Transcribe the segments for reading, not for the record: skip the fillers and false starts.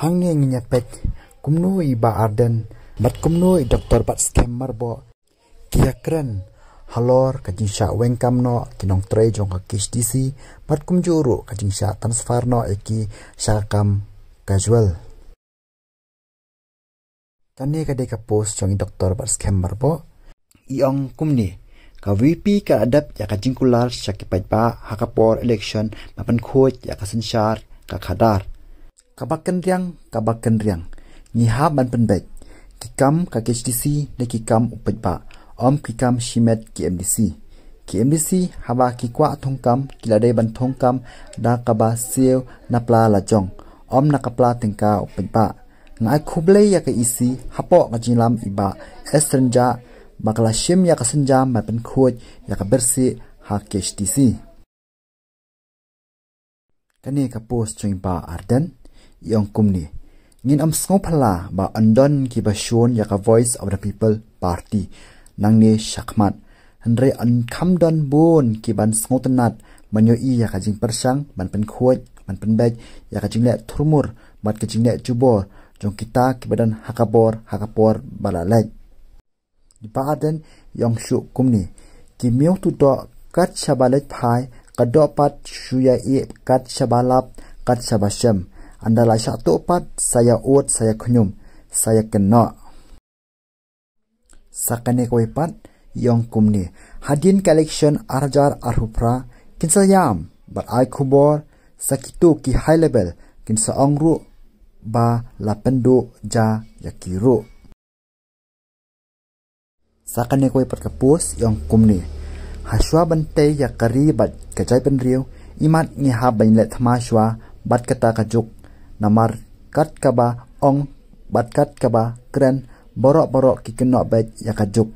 Hangnya nyepek kumno iba arden bat kumno I doktor bat scammer bo kia keren halor kajing sya wengkam no kinong tre jong ka KHDC bat kumjuru kajing sya transfer no eki syakam casual kane kade ka post jong doktor bat scammer bo iong kumni ka VP ka adap ya kajing kular syakipait ba hakapor election mapan khoj ya kasensyar ka khadar kabakan riang nihab ban penbek kikam ka KHDC ne kikam upet ba om kikam shimet KMDC haba kikwa thongkam kilade ban thongkam da kaba seo napla lajong om nakapla tengka upet ba ngai khuble ya ka isi hapo ngajilam iba esrenja bakala shim ya kasenja mapen khoj ya ka bersi ha KHDC kane ka post chung ba arden yang kumni ngin am snopala ba andon ki ba shon ya ka voice of the people party nangni shakmat andre an khamdon bon ki ban snotenat manyo I ya ka jing persang ban pen khoj ban pen bej ya ka jing le thurmur bat ka jing le jubor jong kita ki badan hakapor balalek di paaden yang shu kumni ki miu tu do kat shabalet phai ka do pat shuya I kat shabalap kat shabasham Andalai satu pat saya ut saya kenyum saya kena sakane koi pat yong kumni hadin collection arjar arhupra kinsayam but I kubor sakitu ki high level kinsa ongru ba lapendo ja yakiru sakane koi pat kapus yong kumni haswa bante yakari bat kajai penriu imat ngiha banlet thmashwa bat kata kajuk namar kat kaba ong bat kat kaba kren borok ki kenok bet ya kajuk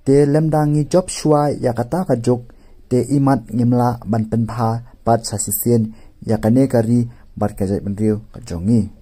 te lemdangi job shwa ya kata kajuk te imat ngimla ban penpha pat sasisen ya kane kari bat kajai penriu kajongi